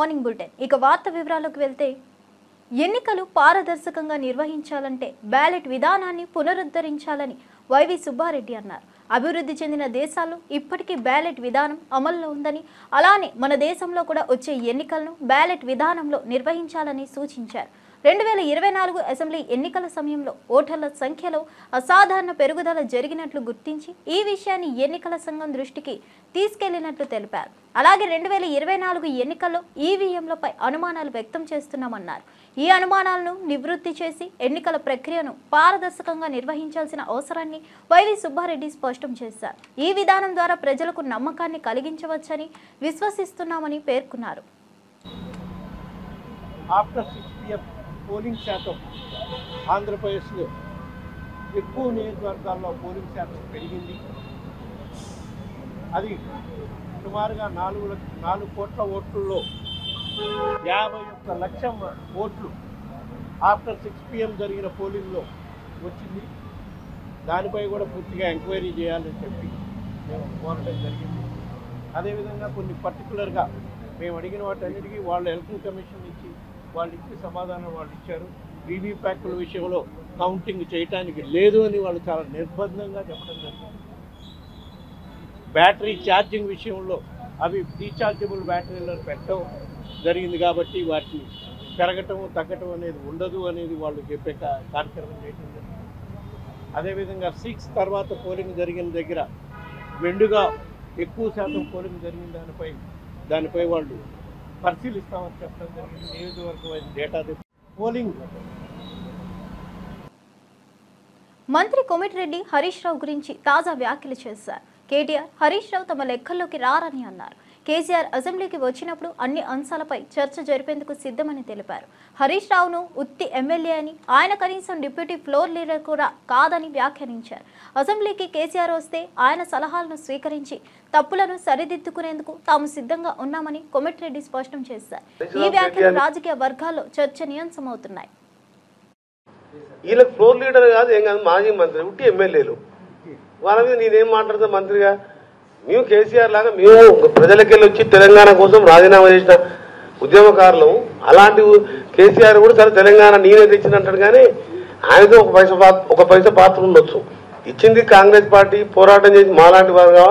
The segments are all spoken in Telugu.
Morning bulletin. ఇక వార్త వివరాలకు వెళ్తే ఎన్నికలు పారదర్శకంగా నిర్వహించాలంటే బ్యాలెట్ విధానాన్ని పునరుద్ధరించాలని వైవి సుబ్బారెడ్డి అన్నారు. అభివృద్ధి చెందిన దేశాల్లో ఇప్పటికీ బ్యాలెట్ విధానం అమల్లో ఉందని, అలానే మన దేశంలో కూడా వచ్చే ఎన్నికలను బ్యాలెట్ విధానంలో నిర్వహించాలని సూచించారు. 2024 అసెంబ్లీ ఎన్నికల సమయంలో ఓటర్ల సంఖ్యలో అసాధారణ పెరుగుదల జరిగినట్లు గుర్తించి ఈ విషయాన్ని ఎన్నికల సంఘం దృష్టికి తీసుకెళ్లినట్లు తెలిపారు. అలాగే 2024 ఎన్నికల్లో ఈవీఎంలపై అనుమానాలు వ్యక్తం చేస్తున్నామన్నారు. ఈ అనుమానాలను నివృత్తి చేసి ఎన్నికల ప్రక్రియను పారదర్శకంగా నిర్వహించాల్సిన అవసరాన్ని వైవి సుబ్బారెడ్డి స్పష్టం చేశారు. ఈ విధానం ద్వారా ప్రజలకు నమ్మకాన్ని కలిగించవచ్చని విశ్వసిస్తున్నామని పేర్కొన్నారు. పోలింగ్ శాతం ఆంధ్రప్రదేశ్లో ఎక్కువ నియోజకవర్గాల్లో పోలింగ్ శాతం పెరిగింది. అది సుమారుగా 4 కోట్ల ఓట్లలో 51 లక్షల ఓట్లు ఆఫ్టర్ 6 PM జరిగిన పోలింగ్లో వచ్చింది. దానిపై కూడా పూర్తిగా ఎంక్వైరీ చేయాలని చెప్పి మేము కోరడం జరిగింది. అదేవిధంగా కొన్ని పర్టికులర్గా మేము అడిగిన వాటన్నిటికీ వాళ్ళు ఎలక్షన్ కమిషన్ నుంచి వాళ్ళు ఇచ్చే సమాధానం వాళ్ళు ఇచ్చారు. వీవీప్యాట్ల విషయంలో కౌంటింగ్ చేయడానికి లేదు అని వాళ్ళు చాలా నిర్బంధంగా చెప్పడం జరిగింది. బ్యాటరీ ఛార్జింగ్ విషయంలో అవి రీఛార్జబుల్ బ్యాటరీలను పెట్టడం జరిగింది కాబట్టి వాటిని పెరగటం తగ్గటం అనేది ఉండదు అనేది వాళ్ళు చెప్పే కార్యక్రమం చేయడం జరిగింది. అదేవిధంగా 6 తర్వాత పోలింగ్ జరిగిన దగ్గర మెండుగా ఎక్కువ శాతం పోలింగ్ జరిగిన దానిపై వాళ్ళు పరిశీలిస్తామని చెప్పడం జరిగింది. నియోజకవర్గం డేటా పోలింగ్ మంత్రి కోమటిరెడ్డి హరీష్ రావు గురించి తాజా వ్యాఖ్యలు చేశారు. కేటీఆర్, హరీష్ రావు తమ లెక్కల్లోకి రారని అన్నారు. కేసీఆర్ అసెంబ్లీకి వచ్చినప్పుడు అన్ని అంశాలపై చర్చ జరిపేందుకు సిద్ధమని తెలిపారు. హరీష్ రావును ఉత్తి ఎమ్మెల్యే అని, ఆయన కనీసం డిప్యూటీ ఫ్లోర్ లీడర్ కూడా కాదని వ్యాఖ్యానించారు. అసెంబ్లీకి కేసీఆర్ వస్తే ఆయన సలహాలను స్వీకరించి తప్పులను సరిదిద్దుకునేందుకు తాము సిద్ధంగా ఉన్నామని కోమటిరెడ్డి స్పష్టం చేశారు. ఈ వ్యాఖ్యలు రాజకీయ వర్గాల్లో చర్చనీయాంశమవుతున్నాయి. వీళ్ళకి ఫ్లోర్ లీడర్ కాదు, ఏం కాదు, మాజీ మంత్రి, ఉట్టి ఎమ్మెల్యేలు. వాళ్ళ మీద నేనేం మాట్లాడతా మంత్రిగా? మేము కేసీఆర్ లాగా మేము ప్రజలకెళ్ళి వచ్చి తెలంగాణ కోసం రాజీనామా చేసిన ఉద్యమకారులు. అలాంటి కేసీఆర్ కూడా సరే తెలంగాణ నేనే తెచ్చినట్టాడు, కానీ ఆయనతో ఒక పైసా పాత్ర ఉండొచ్చు. ఇచ్చింది కాంగ్రెస్ పార్టీ, పోరాటం చేసి మాలాంటి వారుగా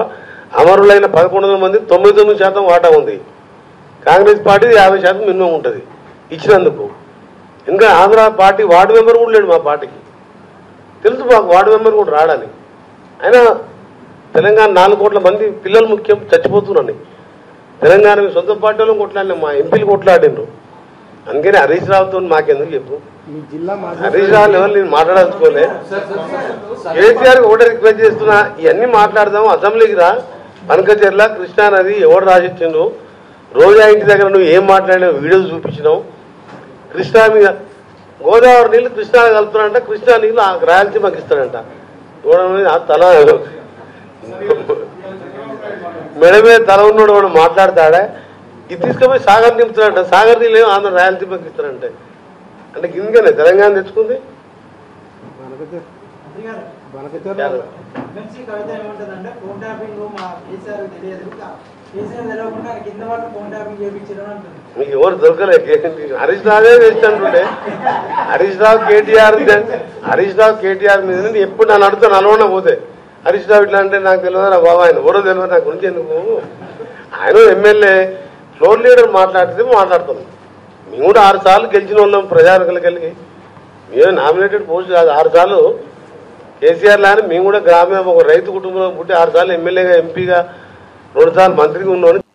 అమరులైన 1100 మంది 99% వాటా ఉంది. కాంగ్రెస్ పార్టీ 50% మినిమం ఉంటుంది ఇచ్చినందుకు. ఇంకా ఆంధ్ర పార్టీ వార్డు మెంబర్ కూడా లేడు మా పార్టీకి. తెలుసు మాకు వార్డు మెంబర్ కూడా రాడని. అయినా తెలంగాణ 4 కోట్ల మంది పిల్లలు ముఖ్యం, చచ్చిపోతున్నాను. తెలంగాణ మీ సొంత పార్టీలో కొట్లాడిన మా ఎంపీలు కొట్లాడినరు. అందుకని హరీష్ రావుతో మాకెందుకు చెప్పు? హరీష్ రావు లెవెల్ నేను మాట్లాడాల్సుకోలే. కేసీఆర్ ఒకటే రిక్వెస్ట్ చేస్తున్నా, ఇవన్నీ మాట్లాడదాము, అసెంబ్లీకి రా. పనకచెర్ల కృష్ణానది ఎవరు రాసిచ్చిండ్రు? రోజా ఇంటి దగ్గర నువ్వు ఏం మాట్లాడినావు, వీడియోలు చూపించినావు. కృష్ణా మీద గోదావరి నీళ్ళు కృష్ణా కలుపుతాడంట, కృష్ణా నీళ్ళు రాయలసీమకి ఇస్తాడంట. తల మెడ మీద తల ఉన్నాడు వాడు మాట్లాడతాడా? ఇది తీసుకుపోయి సాగర్ నింపుతాడంట. సాగర్ నీళ్ళు ఆంధ్ర రాయలసీమకి ఇస్తాడంటే అంటే కిందనే తెలంగాణ తెచ్చుకుంది. మీకు ఎవరు దొరకలే. హరీష్ రావే తెచ్చానుండే. హరీష్ రావు కేటీఆర్ మీద ఎప్పుడు నన్ను అడుగుతా నల్గొండ పోతే హరీష్ రావు ఇట్లా అంటే నాకు తెలియదు, నా బాబా ఆయన ఎవరో తెలియదు, నాకు గురించి ఎందుకు. ఆయన ఎమ్మెల్యే ఫ్లోర్ లీడర్ మాట్లాడితే మాట్లాడుతున్నాం. మేము కూడా 6 సార్లు గెలిచిన వాళ్ళం ప్రజానికలకి వెళ్ళి. మేము నామినేటెడ్ పోస్ట్ కాదు, 6 సార్లు కేసీఆర్ లాని మేము కూడా గ్రామీణ ఒక రైతు కుటుంబంలో పుట్టి 6 సార్లు ఎమ్మెల్యేగా, ఎంపీగా, 2 సార్లు మంత్రిగా ఉన్నాను.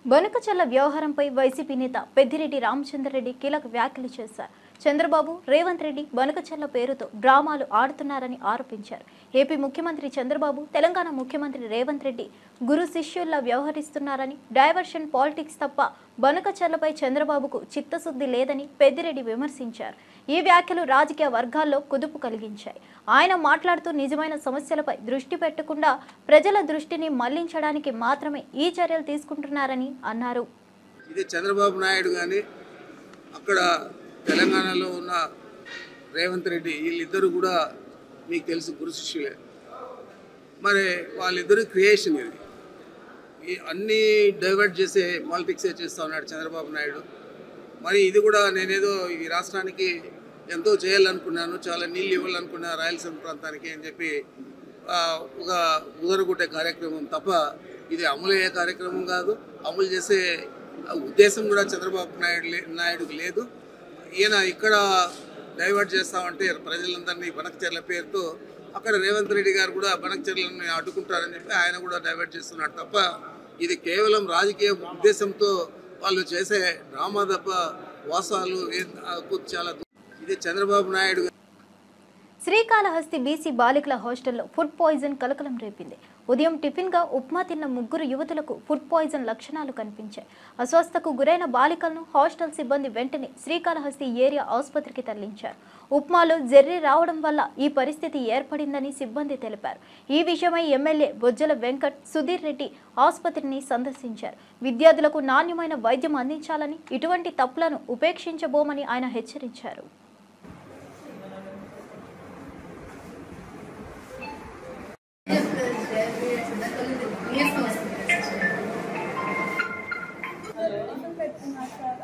బనకచర్ల వ్యవహారంపై వైసీపీ నేత పెద్దిరెడ్డి రామచంద్రరెడ్డి కీలక వ్యాఖ్యలు చేశారు. చంద్రబాబు, రేవంత్ రెడ్డి బనకచర్ల పేరుతో డ్రామాలు ఆడుతున్నారని ఆరోపించారు. ఏపీ ముఖ్యమంత్రి చంద్రబాబు, తెలంగాణ ముఖ్యమంత్రి రేవంత్ రెడ్డి గురు శిష్యుల్లా వ్యవహరిస్తున్నారని, డైవర్షన్ పాలిటిక్స్ తప్ప బనకచర్లపై చంద్రబాబుకు చిత్తశుద్ధి లేదని పెద్దిరెడ్డి విమర్శించారు. ఈ వ్యాఖ్యలు రాజకీయ వర్గాల్లో కుదుపు కలిగించాయి. ఆయన మాట్లాడుతూ నిజమైన సమస్యలపై దృష్టి పెట్టకుండా ప్రజల దృష్టిని మళ్లించడానికి మాత్రమే ఈ చర్యలు తీసుకుంటున్నారని అన్నారు. ఇది చంద్రబాబు నాయుడు కానీ అక్కడ తెలంగాణలో ఉన్న రేవంత్ రెడ్డి వీళ్ళిద్దరూ కూడా మీకు తెలుసు గురు శిష్యులే. మరి వాళ్ళిద్దరు క్రియేషన్ ఇది. అన్నీ డైవర్ట్ చేసే పాలిటిక్సే చేస్తూ ఉన్నాడు చంద్రబాబు నాయుడు. మరి ఇది కూడా నేనేదో ఈ రాష్ట్రానికి ఎంతో చేయాలనుకున్నాను, చాలా నీళ్ళు ఇవ్వాలనుకున్నా రాయలసీమ ప్రాంతానికి అని చెప్పి ఒక ఉదరగొట్టే కార్యక్రమం తప్ప ఇది అమలయ్యే కార్యక్రమం కాదు. అమలు చేసే ఉద్దేశం కూడా చంద్రబాబు నాయుడుకి లేదు. ఈయన ఇక్కడ డైవర్ట్ చేస్తామంటే ప్రజలందరినీ బనకచెర్ల పేరుతో అక్కడ రేవంత్ రెడ్డి గారు కూడా బనకచెర్లను అడ్డుకుంటారని చెప్పి ఆయన కూడా డైవర్ట్ చేస్తున్నాడు తప్ప ఇది కేవలం రాజకీయ ఉద్దేశంతో వాళ్ళు చేసే డ్రామా తప్ప వాసాలు చాలా ఇది చంద్రబాబు నాయుడు. శ్రీకాళహస్తి బీసీ బాలికల హాస్టల్లో ఫుడ్ పాయిజన్ కలకలం రేపింది. ఉదయం టిఫిన్గా ఉప్మా తిన్న 3 యువతులకు ఫుడ్ పాయిజన్ లక్షణాలు కనిపించాయి. అస్వస్థకు గురైన బాలికలను హాస్టల్ సిబ్బంది వెంటనే శ్రీకాళహస్తి ఏరియా ఆసుపత్రికి తరలించారు. ఉప్మాలో జెర్రీ రావడం వల్ల ఈ పరిస్థితి ఏర్పడిందని సిబ్బంది తెలిపారు. ఈ విషయమై ఎమ్మెల్యే బొజ్జల వెంకట్ సుధీర్ రెడ్డి ఆసుపత్రిని సందర్శించారు. విద్యార్థులకు నాణ్యమైన వైద్యం అందించాలని, ఇటువంటి తప్పులను ఉపేక్షించబోమని ఆయన హెచ్చరించారు.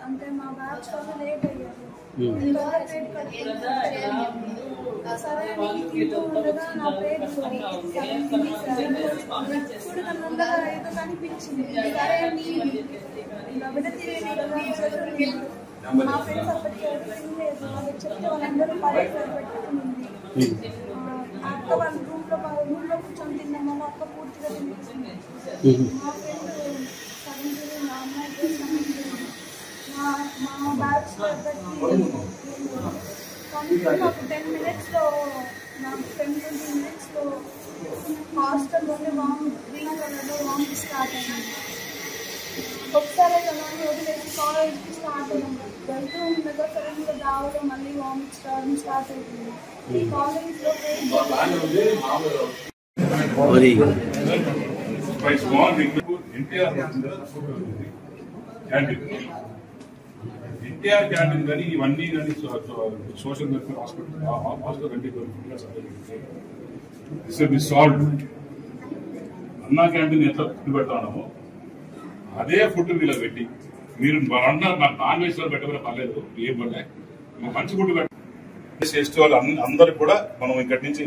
అంటే మా బ్యాచ్ వాళ్ళు లేట్ అయ్యారు. సరే తింటూ ఉండగా నా ప్లేట్ ఏదో కనిపించింది. సరే అని విడతీయలేదు. మా ఫ్రెండ్స్ అప్పటికి తినలేదు. అది చెప్తే వాళ్ళందరూ పడేసారు పెట్టుకుంది. అక్క వాళ్ళ రూమ్లో కూర్చొని తిన్నాము. మా అక్క పూర్తిగా తినిపించింది. మా ఫ్రెండ్ సగం తిరిగి మా అమ్మాయికి సగం తిరిగి మా బ్యాచ్ నాకు 10 minutesలో నాకు 10-20 minutesలో హాస్టల్లోనే గ్రీన్ కలర్లో వామిట్ స్టార్ట్ అయింది. ఒకసారి అలానే వదిలేసి కాలేజ్కి స్టార్ట్ అయ్యింది. వెళ్తూ ఉండగా సడన్గా దావలో మళ్ళీ వామిట్ స్టార్ట్ అవుతుంది. ఈ కాలేజ్లో ఎన్టీఆర్ క్యాంటీన్ కానీ ఇవన్నీ కానీ సోషల్ వెల్ఫేర్ హాస్పిటల్ కంటే సాల్వ్ అన్నా క్యాంటీన్ ఎంత ఫుడ్ పెడతా ఉన్నామో అదే ఫుడ్ వీళ్ళకి పెట్టి మీరు అన్నారు నాకు నాన్ వెజ్ లో పెట్టబోయే పర్లేదు, ఏం పడలే మంచి ఫుడ్ చేసే వాళ్ళు అందరికి కూడా మనం ఇక్కడి నుంచి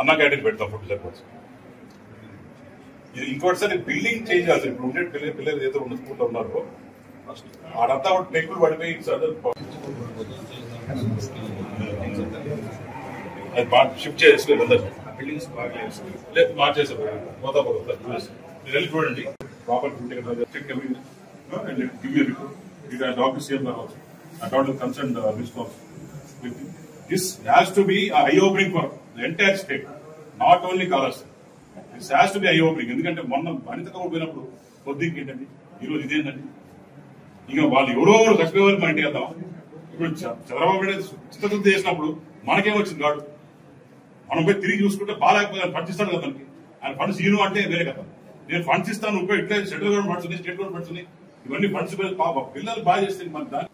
అన్నా క్యాంటీన్ పెడతాం ఫుడ్ సరిపోతుంది. ఇది ఇంకోటిసారి బిల్డింగ్ చేంజ్ చేయాల్సి ఇప్పుడు ఉండే పిల్లలు ఏదైతే ఉన్న స్కూల్లో ఉన్నారో ఆడంతా టెక్నులు పడిపోయి షిఫ్ట్ చేసుకోలేదు అందరు బిల్డింగ్స్ మార్చేసారు. పోతా వెళ్ళి చూడండి proper doctor CM concern response. This has to be eye opening for the entire state, not only Kalahasti. This has to be eye opening. ఎందుకంటే మొన్న వనిత కబురు పోయినప్పుడు పొద్దుకి ఏంటండి ఈరోజు ఇదేంటండి ఇక వాళ్ళు ఎవరో చచ్చిపోయేవారు మన ఇంటికి వెళ్దాం. ఇప్పుడు చంద్రబాబు నాయుడు చిత్తశుద్ధి చేసినప్పుడు మనకేమొచ్చింది కాదు, మనం పోయి తిరిగి చూసుకుంటే బాగాలేకపోతే ఫండ్స్ ఇస్తాడు కదా మనకి. ఆయన ఫండ్స్ ఈను అంటే వేరే కదా, నేను ఫండ్స్ ఇస్తాను ఉపయోగ ఇట్లా సెంట్రల్ గవర్నమెంట్ ఫండ్స్ ఉన్నాయి, స్టేట్ గవర్నమెంట్ ఫండ్స్ ఉన్నాయి, ఇవన్నీ ఫండ్స్ పిల్లలు బాగా చేస్తే మన దాన్ని.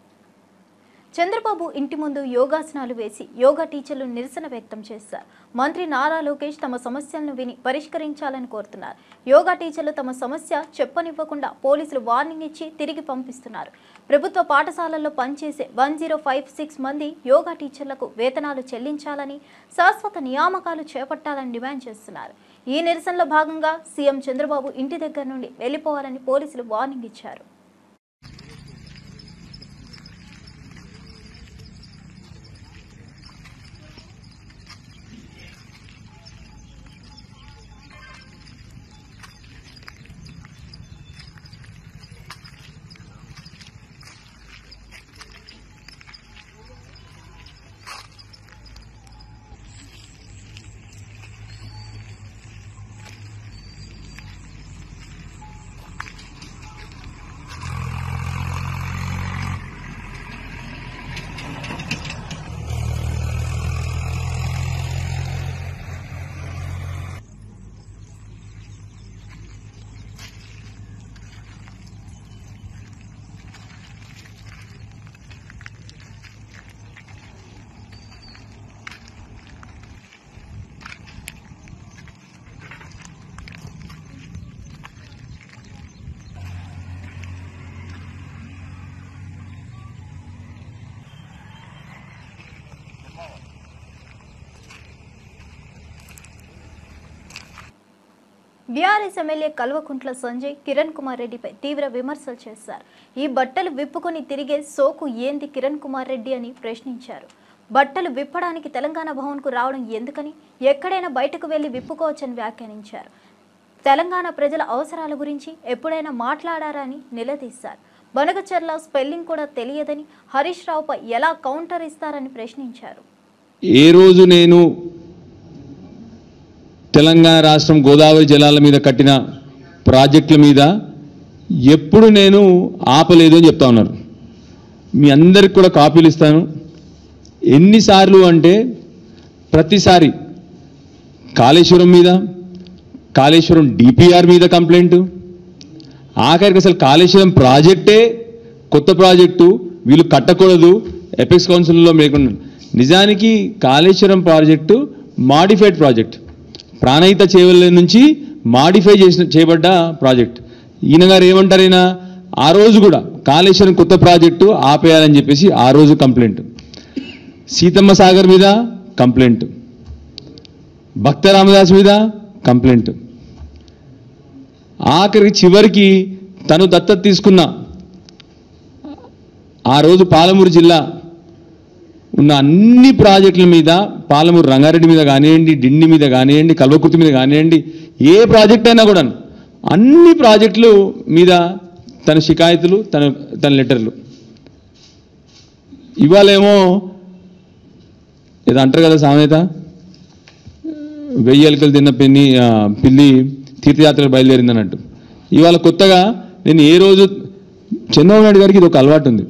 చంద్రబాబు ఇంటి ముందు యోగాసనాలు వేసి యోగా టీచర్లు నిరసన వ్యక్తం చేశారు. మంత్రి నారా లోకేష్ తమ సమస్యలను విని పరిష్కరించాలని కోరుతున్నారు. యోగా టీచర్లు తమ సమస్య చెప్పనివ్వకుండా పోలీసులు వార్నింగ్ ఇచ్చి తిరిగి పంపిస్తున్నారు. ప్రభుత్వ పాఠశాలల్లో పనిచేసే 1056 మంది యోగా టీచర్లకు వేతనాలు చెల్లించాలని, శాశ్వత నియామకాలు చేపట్టాలని డిమాండ్ చేస్తున్నారు. ఈ నిరసనలో భాగంగా సీఎం చంద్రబాబు ఇంటి దగ్గర నుండి వెళ్లిపోవాలని పోలీసులు వార్నింగ్ ఇచ్చారు. బీఆర్ఎస్ ఎమ్మెల్యే కల్వకుంట్ల సంజయ్ కిరణ్ కుమార్ రెడ్డిపై తీవ్ర విమర్శలు చేశారు. ఈ బట్టలు విప్పుకొని తిరిగే సోకు ఏంది కిరణ్ కుమార్ రెడ్డి అని ప్రశ్నించారు. బట్టలు విప్పడానికి తెలంగాణ భవన్కు రావడం ఎందుకని, ఎక్కడైనా బయటకు వెళ్లి విప్పుకోవచ్చని వ్యాఖ్యానించారు. తెలంగాణ ప్రజల అవసరాల గురించి ఎప్పుడైనా మాట్లాడారని నిలదీశారు. బనగచర్ల స్పెల్లింగ్ కూడా తెలియదని హరీష్ రావుపై ఎలా కౌంటర్ ఇస్తారని ప్రశ్నించారు. ఏ రోజు నేను తెలంగాణ రాష్ట్రం గోదావరి జలాల మీద కట్టిన ప్రాజెక్టుల మీద ఎప్పుడు నేను ఆపలేదు అని చెప్తా ఉన్నారు. మీ అందరికి కూడా కాపీలు ఇస్తాను. ఎన్నిసార్లు అంటే ప్రతిసారి కాళేశ్వరం మీద, కాళేశ్వరం డిపిఆర్ మీద కంప్లైంట్, ఆఖరికి అసలు కాళేశ్వరం ప్రాజెక్టే కొత్త ప్రాజెక్టు వీళ్ళు కట్టకూడదు ఎపెక్స్ కౌన్సిల్లో లేకుండా. నిజానికి Kaleshwaram project modified project, Pranahita Chevella నుంచి మాడిఫై చేయబడ్డ ప్రాజెక్ట్. ఈయన గారు ఏమంటారు, ఈయన ఆ రోజు కూడా కాళేశ్వరం కొత్త ప్రాజెక్టు ఆపేయాలని చెప్పేసి ఆ రోజు కంప్లైంట్, సీతమ్మ సాగర్ మీద కంప్లైంట్, భక్త రామదాస్ మీద కంప్లైంట్, ఆఖరికి చివరికి తను దత్తత తీసుకున్న ఆ రోజు పాలమూరు జిల్లా ఉన్న అన్ని ప్రాజెక్టుల మీద, పాలమూరు రంగారెడ్డి మీద కానివ్వండి, డిండి మీద కానివ్వండి, కల్వకుర్తి మీద కానివ్వండి, ఏ ప్రాజెక్ట్ అయినా కూడా అన్ని ప్రాజెక్టులు మీద తన షికాయతులు, తన లెటర్లు. ఇవాళేమో ఏదో అంటారు కదా సామెత, 1000 ఎలుకలు తిన్న పిల్లి తీర్థయాత్రకు బయలుదేరింది అన్నట్టు. ఇవాళ కొత్తగా నేను ఏ రోజు చంద్రబాబు నాయుడు గారికి ఇది ఒక అలవాటు ఉంది,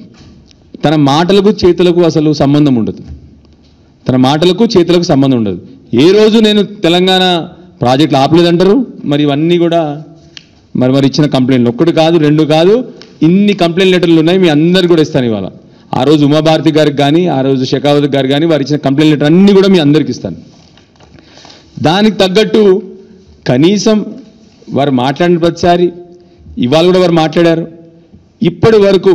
తన మాటలకు చేతులకు అసలు సంబంధం ఉండదు. తన మాటలకు చేతులకు సంబంధం ఉండదు. ఏ రోజు నేను తెలంగాణ ప్రాజెక్టులు ఆపలేదంటారు. మరి ఇవన్నీ కూడా మరి ఇచ్చిన కంప్లైంట్లు ఒక్కటి కాదు, 2 కాదు, ఇన్ని కంప్లైంట్ లెటర్లు ఉన్నాయి. మీ అందరికి కూడా ఇస్తాను ఇవాళ. ఆ రోజు ఉమాభారతి గారికి కానీ, ఆ రోజు షెకావత్ గారికి కానీ వారు ఇచ్చిన కంప్లైంట్ లెటర్ అన్నీ కూడా మీ అందరికి ఇస్తాను. దానికి తగ్గట్టు కనీసం వారు మాట్లాడిన ప్రతిసారి ఇవాళ కూడా వారు మాట్లాడారు. ఇప్పటి వరకు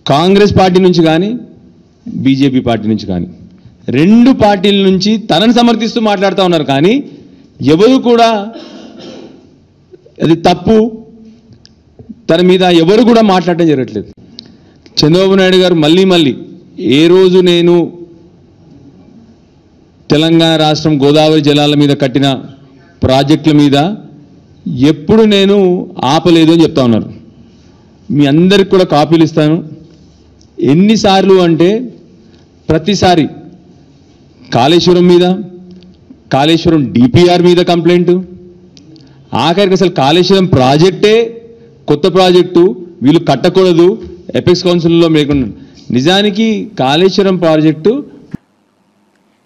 కాంగ్రెస్ పార్టీ నుంచి కానీ, బీజేపీ పార్టీ నుంచి కానీ, 2 పార్టీల నుంచి తనను సమర్థిస్తూ మాట్లాడుతూ ఉన్నారు. కానీ ఎవరు కూడా అది తప్పు, తన మీద ఎవరు కూడా మాట్లాడటం జరగట్లేదు. చంద్రబాబు నాయుడు గారు మళ్ళీ ఏ రోజు నేను తెలంగాణ రాష్ట్రం గోదావరి జలాల మీద కట్టిన ప్రాజెక్టుల మీద ఎప్పుడు నేను ఆపలేదు అని చెప్తా ఉన్నారు. మీ అందరికి కూడా కాపీలు ఇస్తాను. ఎన్నిసార్లు అంటే ప్రతిసారి కాళేశ్వరం మీద, కాళేశ్వరం డిపిఆర్ మీద కంప్లైంట్, ఆఖరికి అసలు కాళేశ్వరం ప్రాజెక్టే కొత్త ప్రాజెక్టు వీళ్ళు కట్టకూడదు ఎపెక్స్ కౌన్సిల్లో లేకుండా. నిజానికి కాళేశ్వరం ప్రాజెక్టు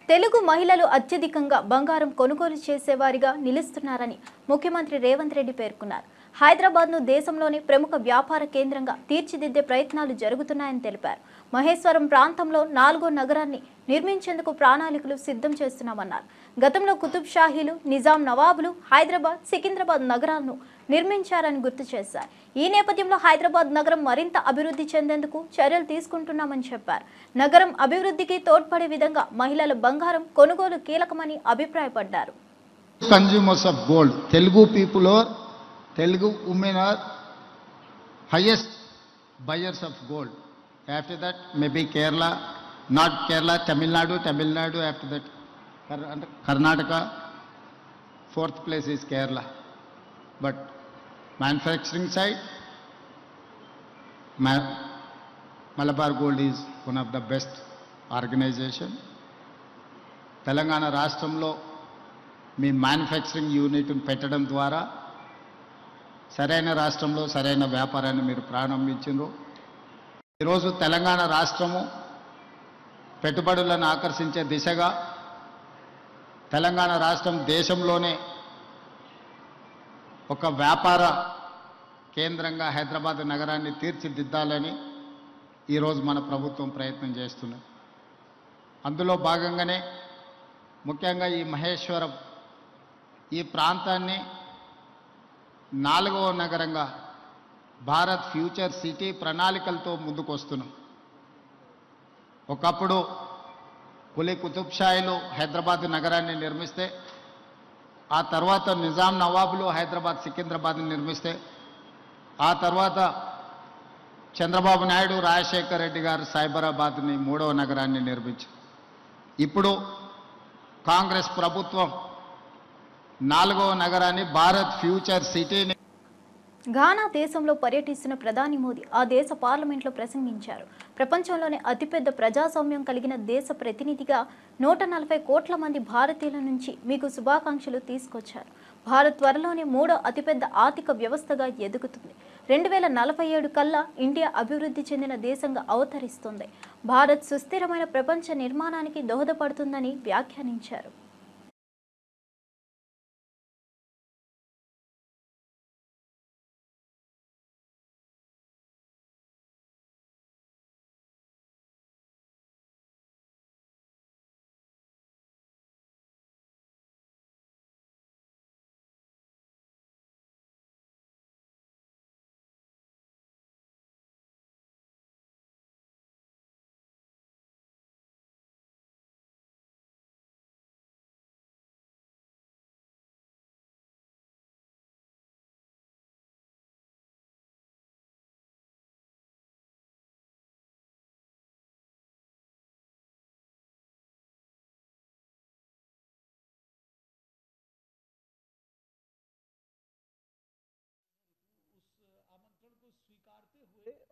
తెలుగు మహిళలు అత్యధికంగా బంగారం కొనుగోలు చేసేవారిగా నిలుస్తున్నారని ముఖ్యమంత్రి రేవంత్ రెడ్డి పేర్కొన్నారు. హైదరాబాద్ను దేశంలోని ప్రముఖ వ్యాపార కేంద్రంగా తీర్చిదిద్దే ప్రయత్నాలు జరుగుతున్నాయని తెలిపారు. మహేశ్వరం ప్రాంతంలో 4వ నగరాన్ని నిర్మించేందుకు ప్రణాళికలు సిద్ధం చేస్తున్నామన్నారు. గతంలో కుతుబ్ షాహీలు, నిజాం నవాబులు హైదరాబాద్, సికింద్రాబాద్ నగరాలను నిర్మించారని గుర్తు చేశారు. ఈ నేపథ్యంలో హైదరాబాద్ నగరం మరింత అభివృద్ధి చెందేందుకు చర్యలు తీసుకుంటున్నామని చెప్పారు. నగరం అభివృద్ధికి తోడ్పడే విధంగా మహిళల బంగారం కొనుగోలు కీలకమని అభిప్రాయపడ్డారు. Consumers of gold, Telugu women are highest buyers of gold. After that, maybe Kerala, not Kerala, Tamil Nadu, after that Karnataka, 4th place is Kerala. But manufacturing side, Malabar Gold is one of the best organization. Telangana Rashtamlo me manufacturing యూనిట్ని పెట్టడం ద్వారా సరైన రాష్ట్రంలో సరైన వ్యాపారాన్ని మీరు ప్రారంభించారు. ఈరోజు తెలంగాణ రాష్ట్రము పెట్టుబడులను ఆకర్షించే దిశగా తెలంగాణ రాష్ట్రం దేశంలోనే ఒక వ్యాపార కేంద్రంగా హైదరాబాద్ నగరాన్ని తీర్చిదిద్దాలని ఈరోజు మన ప్రభుత్వం ప్రయత్నం చేస్తున్నది. అందులో భాగంగానే ముఖ్యంగా ఈ మహేశ్వరం ఈ ప్రాంతాన్ని 4వ నగరంగా భారత్ ఫ్యూచర్ సిటీ ప్రణాళికలతో ముందుకు వస్తున్నాం. ఒకప్పుడు కులీ కుతుబ్ షాహీలు హైదరాబాద్ నగరాన్ని నిర్మిస్తే ఆ తర్వాత నిజాం నవాబులు హైదరాబాద్ సికింద్రాబాద్ని నిర్మిస్తే ఆ తర్వాత చంద్రబాబు నాయుడు రాజశేఖర్ రెడ్డి గారు సైబరాబాద్ని 3వ నగరాన్ని నిర్మించారు. ఇప్పుడు కాంగ్రెస్ ప్రభుత్వం 4వ నగరాన్ని భారత్ ఫ్యూచర్ సిటీని. ఘానా దేశంలో పర్యటిస్తున్న ప్రధాని మోదీ ఆ దేశ పార్లమెంట్లో ప్రసంగించారు. ప్రపంచంలోనే అతిపెద్ద ప్రజాస్వామ్యం కలిగిన దేశ ప్రతినిధిగా 140 కోట్ల మంది భారతీయుల నుంచి మీకు శుభాకాంక్షలు తీసుకొచ్చారు. భారత్ త్వరలోనే 3వ అతిపెద్ద ఆర్థిక వ్యవస్థగా ఎదుగుతుంది. 2047 కల్లా ఇండియా అభివృద్ధి చెందిన దేశంగా అవతరిస్తుంది. భారత్ సుస్థిరమైన ప్రపంచ నిర్మాణానికి దోహదపడుతుందని వ్యాఖ్యానించారు.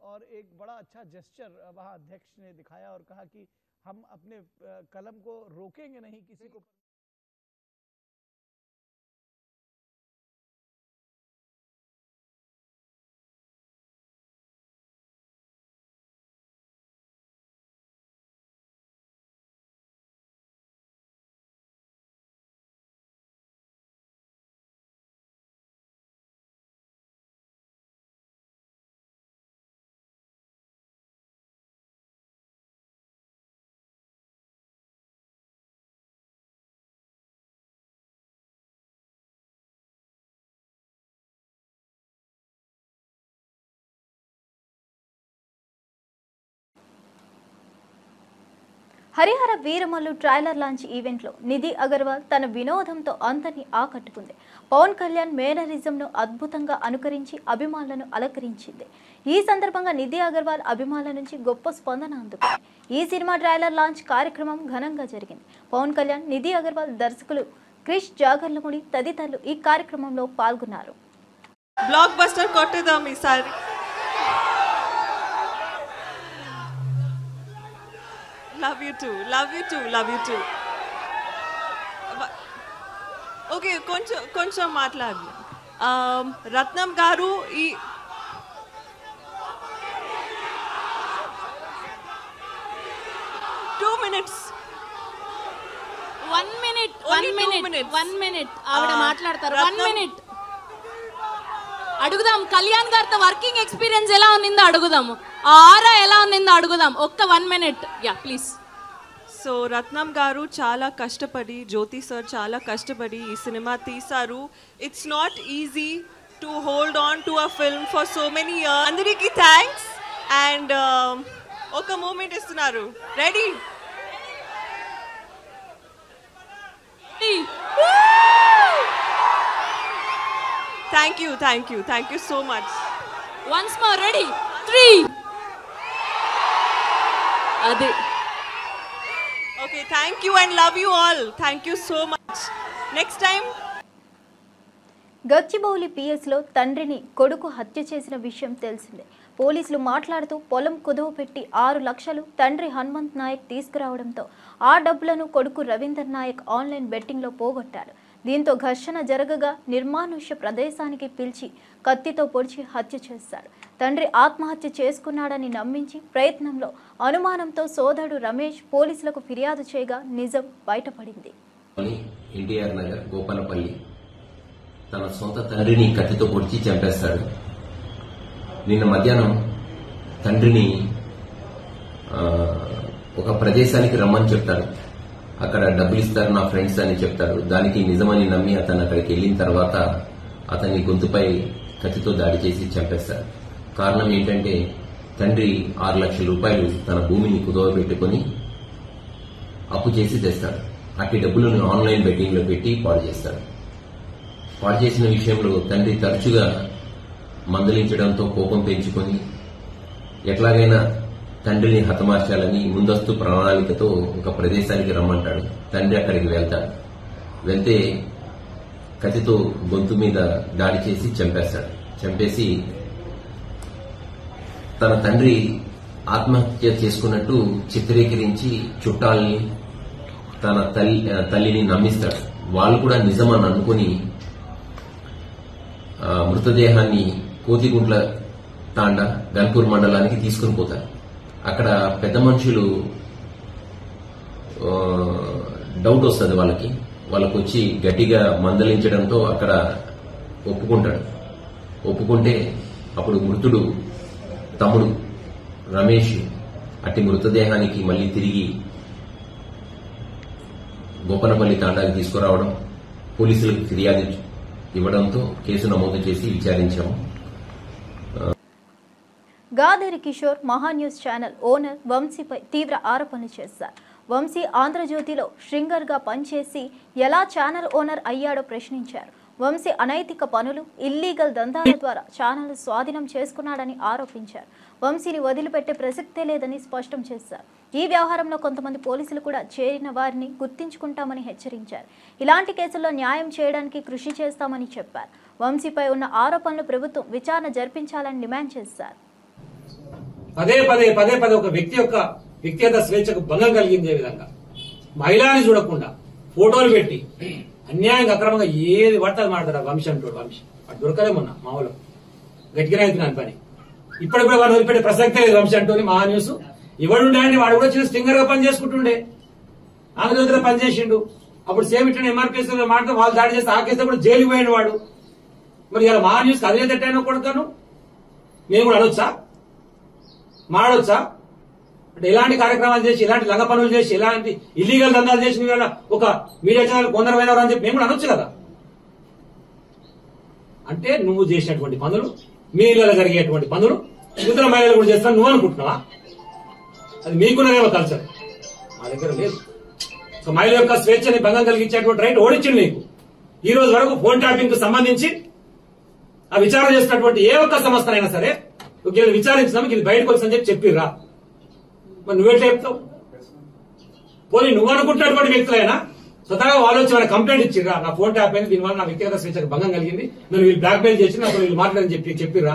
और एक बड़ा अच्छा जेस्चर वहाँ अध्यक्ष ने दिखाया और कहा कि हम अपने कलम को रोकेंगे नहीं किसी को। హరిహర వీరమల్లు ట్రైలర్ లాంచ్ ఈవెంట్లో నిధి అగర్వాల్ తన వినోదంతో అందరినీ ఆకట్టుకుంది. పవన్ కళ్యాణ్ మేనరిజంను అద్భుతంగా అనుకరించి అభిమానులను అలంకరించింది. ఈ సందర్భంగా నిధి అగర్వాల్ అభిమానుల నుంచి గొప్ప స్పందన అందుకుంది. ఈ సినిమా ట్రైలర్ లాంచ్ కార్యక్రమం ఘనంగా జరిగింది. పవన్ కళ్యాణ్, నిధి అగర్వాల్, దర్శకులు క్రిష్ జాగర్లముడి తదితరులు ఈ కార్యక్రమంలో పాల్గొన్నారు. బ్లాక్ బస్టర్ కొట్టేద్దాం ఈసారి. Love you too, love you too, love you too. Okay, కొంచెం మాట్లాడు. రత్నం గారు ఈ 2 minutes. 1 minute. ఆవిడ మాట్లాడతారు. 1 minute. అడుగుదాం కళ్యాణ్ గారితో వర్కింగ్ ఎక్స్పీరియన్స్ ఎలా ఉండిందో అడుగుదాము. ఆరా ఎలా ఉండిందో అడుగుదాం. ఒక్క 1 minute. Yeah please. సో రత్నం గారు చాలా కష్టపడి, జ్యోతి సార్ చాలా కష్టపడి ఈ సినిమా తీశారు. It's not easy to hold on to a film for so many years. అందరికీ థ్యాంక్స్. అండ్ ఒక మూమెంట్ ఇస్తున్నారు. Ready? Thank you so much. Once more, ready? 3. Adi. Okay, thank you and love you all. Thank you so much. Next time. Gachibowli పిఎస్లో తండ్రిని కొడుకు హత్య చేసిన విషయం తెలిసిందే. పోలీసులు మాట్లాడుతూ పొలం కుదువ పెట్టి 6 లక్షలు తండ్రి హనుమంత్ నాయక్ తీసుకురావడంతో ఆ డబ్బులను కొడుకు రవీందర్ నాయక్ ఆన్లైన్ బెట్టింగ్లో పోగొట్టాడు. దీంతో ఘర్షణ జరగగా నిర్మానుష్య ప్రదేశానికి పిలిచి కత్తితో పొడిచి హత్య చేశాడు. తండ్రి ఆత్మహత్య చేసుకున్నాడని నమ్మించి ప్రయత్నంలో అనుమానంతో సోదరుడు రమేష్ పోలీసులకు ఫిర్యాదు చేయగా నిజం బయటపడింది. ఎన్టీఆర్ నగర్ గోపాలపల్లి తన సొంత తండ్రిని కత్తితో పొడిచి చంపేస్తాడు. నిన్న మధ్యాహ్నం తండ్రిని ఒక ప్రదేశానికి రమ్మని చెప్తాడు. అక్కడ డబ్బులు ఇస్తారు నా ఫ్రెండ్స్ అని చెప్తాడు. దానికి నిజమని నమ్మి అతను అక్కడికి వెళ్ళిన తర్వాత అతని గొంతుపై కత్తితో దాడి చేసి చంపేస్తాడు. కారణం ఏంటంటే తండ్రి 6 లక్షల రూపాయలు తన భూమిని కుదవ పెట్టుకుని అప్పు చేసి తెస్తాడు. అట్టి డబ్బులను ఆన్లైన్ బెట్టింగ్ లో పెట్టి పాడు చేస్తాడు. పాడు చేసిన విషయంలో తండ్రి తరచుగా మందలించడంతో కోపం పెంచుకొని ఎట్లాగైనా తండ్రిని హతమార్చాలని ముందస్తు ప్రణాళికతో ఒక ప్రదేశానికి రమ్మంటాడు. తండ్రి అక్కడికి వెళ్తాడు. వెళ్తే కత్తితో గొంతు మీద దాడి చేసి చంపేస్తాడు. చంపేసి తన తండ్రి ఆత్మహత్య చేసుకున్నట్టు చిత్రీకరించి చుట్టాలని తన తల్లిని నమ్మిస్తాడు. వాళ్ళు కూడా నిజమని అనుకుని మృతదేహాన్ని కోతిగుంట్ల తాండా గన్పూర్ మండలానికి తీసుకుని పోతారు. అక్కడ పెద్ద మనుషులు డౌట్ వస్తుంది వాళ్ళకి వచ్చి గట్టిగా మందలించడంతో అక్కడ ఒప్పుకుంటాడు. ఒప్పుకుంటే అప్పుడు మృతుడు తమ్ముడు రమేష్ అట్టి మృతదేహానికి మళ్లీ తిరిగి గోపనపల్లి తాండాకి తీసుకురావడం, పోలీసులకు ఫిర్యాదు ఇవ్వడంతో కేసు నమోదు చేసి విచారించాము. గాదేరి కిషోర్ మహాన్యూస్ ఛానల్ ఓనర్ వంశీపై తీవ్ర ఆరోపణలు చేశారు. వంశీ ఆంధ్రజ్యోతిలో స్ట్రింగర్గా పనిచేసి ఎలా ఛానల్ ఓనర్ అయ్యాడో ప్రశ్నించారు. వంశీ అనైతిక పనులు, ఇల్లీగల్ దందాల ద్వారా ఛానల్ స్వాధీనం చేసుకున్నాడని ఆరోపించారు. వంశీని వదిలిపెట్టే ప్రసక్తే లేదని స్పష్టం చేశారు. ఈ వ్యవహారంలో కొంతమంది పోలీసులు కూడా చేరిన వారిని గుర్తించుకుంటామని హెచ్చరించారు. ఇలాంటి కేసుల్లో న్యాయం చేయడానికి కృషి చేస్తామని చెప్పారు. వంశీపై ఉన్న ఆరోపణలు ప్రభుత్వం విచారణ జరిపించాలని డిమాండ్ చేశారు. పదే పదే ఒక వ్యక్తి యొక్క వ్యక్తిగత స్వేచ్ఛకు భంగం కలిగించే విధంగా మహిళని చూడకుండా ఫోటోలు పెట్టి అన్యాయంగా అక్రమంగా ఏది పడతాది మాడతాడు. వంశీ అంటాడు. వంశీ వాడు దొరకలేమన్నా మామూలు గట్టిగా అవుతున్నాను పని. ఇప్పటికి కూడా వాడు వదిలిపెట్టే ప్రసక్తే లేదు. వంశీ అంటోని మహా న్యూస్ ఇవ్వడుండే అండి. వాడు కూడా చిన్న స్టింగర్ గా పని చేసుకుంటుండే, ఆంధ్రజ్యోతిలో పనిచేసిండు. అప్పుడు సేమ్ ఇట్లా ఎంఆర్పీఎస్ మాట వాళ్ళు దాడి చేస్తే ఆ కేసు కూడా జైలుకి పోయాడు వాడు. మరి ఇలా మహా న్యూస్ అదే తట్టాను కొడుతాను మేము కూడా అనొచ్చా, మాడొచ్చా? అంటే ఇలాంటి కార్యక్రమాలు చేసి, ఇలాంటి లంగ పనులు చేసి, ఇలాంటి ఇల్లీగల్ దందాలు చేసి ఒక మీడియా ఛానల్ కొందరమైనవారు అని చెప్పి మేము కూడా అనొచ్చు కదా. అంటే నువ్వు చేసినటువంటి పనులు, మీడియాలో జరిగేటువంటి పనులు ఇతర మహిళలు కూడా చేస్తాను నువ్వు అనుకుంటున్నావా? అది మీకున్నదేమో కల్చర్, మా దగ్గర లేదు. సో మహిళ యొక్క స్వేచ్ఛని భంగం కలిగించేటువంటి రైట్ ఓడించింది మీకు. ఈ రోజు వరకు ఫోన్ ట్యాపింగ్ కు సంబంధించి ఆ విచారణ చేసినటువంటి ఏ ఒక్క సంస్థనైనా సరే విచారించినాము ఇది బయటకు వచ్చని చెప్పి చెప్పిర్రా? మరి నువ్వెట్లా చెప్తావు? పోనీ నువ్వు అనుకుంటున్నటువంటి వ్యక్తులైనా స్వతహాగా వాళ్ళు వచ్చి వాళ్ళ కంప్లైంట్ ఇచ్చిర్రా, నా ఫోన్ ట్యాప్ అయింది, దీనివల్ల నా వ్యక్తిగత స్వేచ్ఛకు భంగం కలిగింది, నన్ను వీళ్ళు బ్లాక్ మెయిల్ చేసి నాకు వీళ్ళు మాట్లాడని చెప్పిర్రా?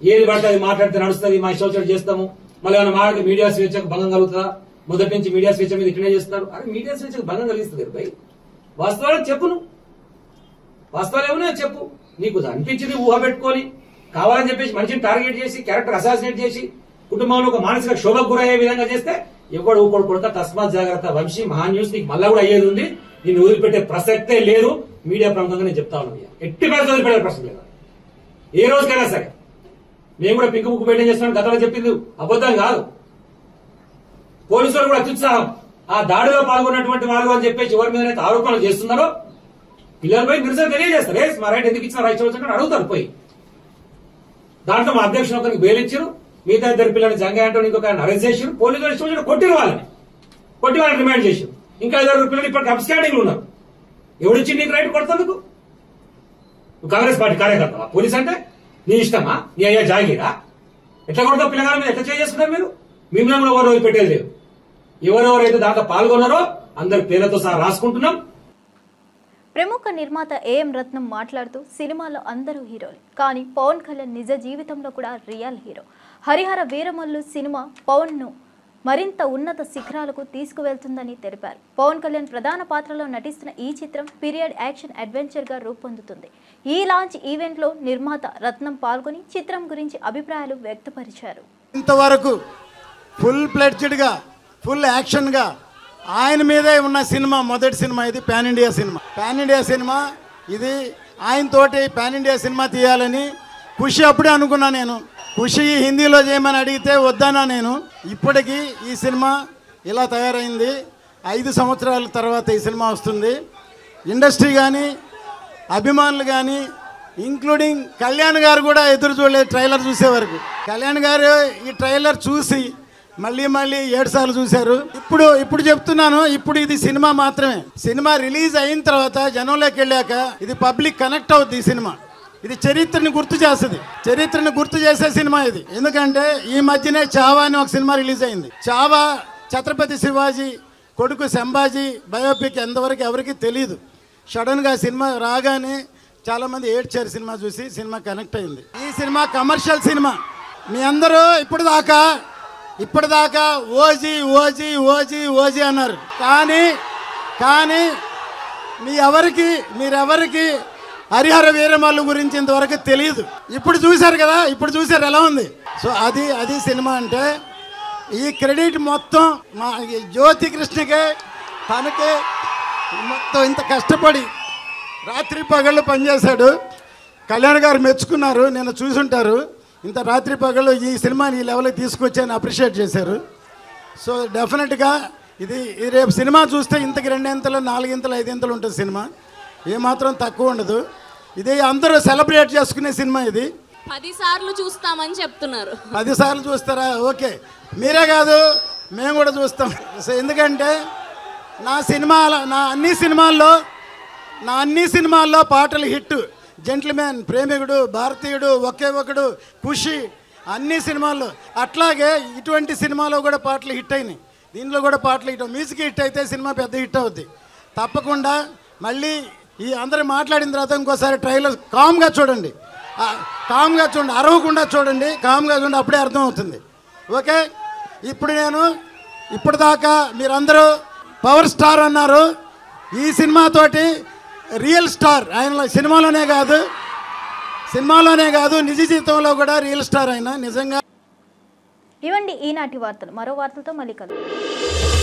ఏది పడితే అది మాట్లాడితే నడుస్తుంది, మా ఇష్టం చేస్తాము, మళ్ళీ ఏమైనా మాట్లాడితే మీడియా స్వేచ్ఛకు భంగం కలుగుతుందా? మొదటి నుంచి మీడియా స్వేచ్ఛ మీద ఇట్లనే చేస్తున్నారు. అరే మీడియా స్వేచ్ఛకు భంగం కలిగిస్తుంది భయ్. వాస్తవాలు చెప్పు, నువ్వు వాస్తవాలు ఏమన్నా చెప్పు. నీకు అనిపించింది ఊహ పెట్టుకొని కావాలని చెప్పేసి మనిషిని టార్గెట్ చేసి క్యారెక్టర్ అసాసినేట్ చేసి కుటుంబంలో ఒక మానసిక శోభకు గురయ్యే విధంగా చేస్తే ఎవడు ఊపడు కొడతా. తస్మాత్ జాగ్రత్త వంశీ. మహా న్యూస్ నీకు మళ్ళా కూడా అయ్యేది ఉంది. నిన్ను వదిలిపెట్టే ప్రసక్తే లేదు. మీడియా ప్రాంతంగా నేను చెప్తా ఉన్నాను, ఎట్టి పరిస్థితుల్లో వదిలిపెట్టే ప్రశ్న లేదు. ఏ రోజుకైనా సరే మేము కూడా పింక్ బుక్ మెయింటైన్ చేస్తున్నాం. గతంలో చెప్పింది అబద్ధం కాదు. పోలీసులు కూడా అత్యుత్సాహం. ఆ దాడిలో పాల్గొన్నటువంటి వాళ్ళు అని చెప్పేసి ఎవరి మీద ఆరోపణలు చేస్తున్నారో పిల్లలపై నిరసన తెలియజేస్తారు. మా రైట్ ఎందుకు ఇచ్చిన రైట్ వచ్చినట్టు అడుగుతారు పోయి. దాంట్లో మా అధ్యక్షుడు ఒకరికి బెయిల్ ఇచ్చారు, మిగతా ఇద్దరు పిల్లల్ని జంగా అంటూ ఇంకొక అరెస్ట్ చేశారు. పోలీసులు ఇష్టం కొట్టిన వాళ్ళని రిమాండ్ చేశారు. ఇంకా 5 పిల్లలు ఇప్పటికి అబ్స్కాండింగ్ ఉన్నారు. ఎవరిచ్చి నీకు రైట్ కొడతాందుకు? నువ్వు కాంగ్రెస్ పార్టీ కార్యకర్తవా? పోలీస్ అంటే నీ ఇష్టమా? నీ అయ్యా జాగీరా? ఎట్లా కొడతావు? పిల్లగాల మీద ఎట్లా చేసుకున్నారు మీరు? మిమ్మల్ని ఎవరు పెట్టేది లేదు. ఎవరెవరైతే దాంట్లో పాల్గొన్నారో అందరి పేర్లతో సహా రాసుకుంటున్నాం. ప్రముఖ నిర్మాత ఏఎం రత్నం మాట్లాడుతూ సినిమాలో అందరూ హీరోలు, కానీ పవన్ కళ్యాణ్ నిజ జీవితంలో కూడా రియల్ హీరో. హరిహర వీరమల్లు సినిమా పవన్ను మరింత ఉన్నత శిఖరాలకు తీసుకువెళ్తుందని తెలిపారు. పవన్ కళ్యాణ్ ప్రధాన పాత్రలో నటిస్తున్న ఈ చిత్రం పీరియడ్ యాక్షన్ అడ్వెంచర్గా రూపొందుతుంది. ఈ లాంచ్ ఈవెంట్లో నిర్మాత రత్నం పాల్గొని చిత్రం గురించి అభిప్రాయాలు వ్యక్తపరిచారు. ఇంతవరకు ఫుల్ ప్లెడ్జ్డ్గా ఫుల్ యాక్షన్గా ఆయన మీదే ఉన్న సినిమా మొదటి సినిమా ఇది. పాన్ ఇండియా సినిమా ఇది. ఆయనతోటి పాన్ ఇండియా సినిమా తీయాలని ఖుషి అప్పుడే అనుకున్నా నేను. ఖుషి హిందీలో చేయమని అడిగితే వద్దన్నా నేను. ఇప్పటికీ ఈ సినిమా ఇలా తయారైంది. 5 సంవత్సరాల తర్వాత ఈ సినిమా వస్తుంది. ఇండస్ట్రీ కానీ అభిమానులు కానీ ఇంక్లూడింగ్ కళ్యాణ్ గారు కూడా ఎదురు చూడలేదు ట్రైలర్ చూసే వరకు. కళ్యాణ్ గారు ఈ ట్రైలర్ చూసి మళ్ళీ మళ్ళీ 7 సార్లు చూశారు. ఇప్పుడు చెప్తున్నాను, ఇప్పుడు ఇది సినిమా మాత్రమే. సినిమా రిలీజ్ అయిన తర్వాత జనంలోకి వెళ్ళాక ఇది పబ్లిక్ కనెక్ట్ అవుద్ది. ఈ సినిమా ఇది చరిత్రని గుర్తు చేస్తుంది, చరిత్రని గుర్తు చేసే సినిమా ఇది. ఎందుకంటే ఈ మధ్యనే చావా అని ఒక సినిమా రిలీజ్ అయింది. చావా ఛత్రపతి శివాజీ కొడుకు సంభాజీ బయోపిక్ ఎంతవరకు ఎవరికి తెలియదు. సడన్గా సినిమా రాగానే చాలామంది ఏడ్చారు సినిమా చూసి. సినిమా కనెక్ట్ అయింది. ఈ సినిమా కమర్షియల్ సినిమా. మీ అందరూ ఇప్పటిదాకా ఓజీ ఓజీ ఓజీ ఓజీ అన్నారు. కానీ మీరెవరికి హరిహర వీరమల్లు గురించి ఇంతవరకు తెలియదు. ఇప్పుడు చూశారు కదా, ఇప్పుడు చూశారు ఎలా ఉంది. సో అది సినిమా అంటే. ఈ క్రెడిట్ మొత్తం మా జ్యోతి కృష్ణకే, తనకే. మొత్తం ఇంత కష్టపడి రాత్రి పగళ్ళు పనిచేశాడు. కళ్యాణ్ గారు మెచ్చుకున్నారు, నేను చూసుంటారు. ఇంత రాత్రి పగళ్ళు ఈ సినిమాని ఈ లెవెల్కి తీసుకొచ్చాను అప్రిషియేట్ చేశారు. సో డెఫినెట్గా ఇది రేపు సినిమా చూస్తే ఇంతకి 2 ఇంతలు 4 ఇంతలు 5 ఇంతలు ఉంటుంది సినిమా. ఏమాత్రం తక్కువ ఉండదు. ఇది అందరూ సెలబ్రేట్ చేసుకునే సినిమా. ఇది 10 సార్లు చూస్తామని చెప్తున్నారు. 10 సార్లు చూస్తారా? ఓకే, మీరే కాదు మేము కూడా చూస్తాం. సో ఎందుకంటే నా అన్ని సినిమాల్లో పాటలు హిట్. జెంట్ల్మెన్, ప్రేమికుడు, భారతీయుడు, ఒకే ఒకడు, ఖుషి, అన్ని సినిమాల్లో. అట్లాగే ఇటువంటి సినిమాలో కూడా పాటలు హిట్ అయినాయి. దీనిలో కూడా పాటలు హిట్. మ్యూజిక్ హిట్ అయితే సినిమా పెద్ద హిట్ అవుద్ది తప్పకుండా. మళ్ళీ ఈ అందరూ మాట్లాడిన తర్వాత ఇంకోసారి ట్రైలర్ కామ్గా చూడండి, అరవకుండా చూడండి, కామ్గా చూడండి, అప్పుడే అర్థమవుతుంది. ఓకే, ఇప్పటిదాకా మీరందరూ పవర్ స్టార్ అన్నారు. ఈ సినిమాతోటి రియల్ స్టార్ ఆయన సినిమాలోనే కాదు నిజ జీవితంలో కూడా రియల్ స్టార్ ఆయన నిజంగా. ఇవండి ఈనాటి వార్తలు. మరో వార్తలతో మళ్ళీ కలుద్దాం.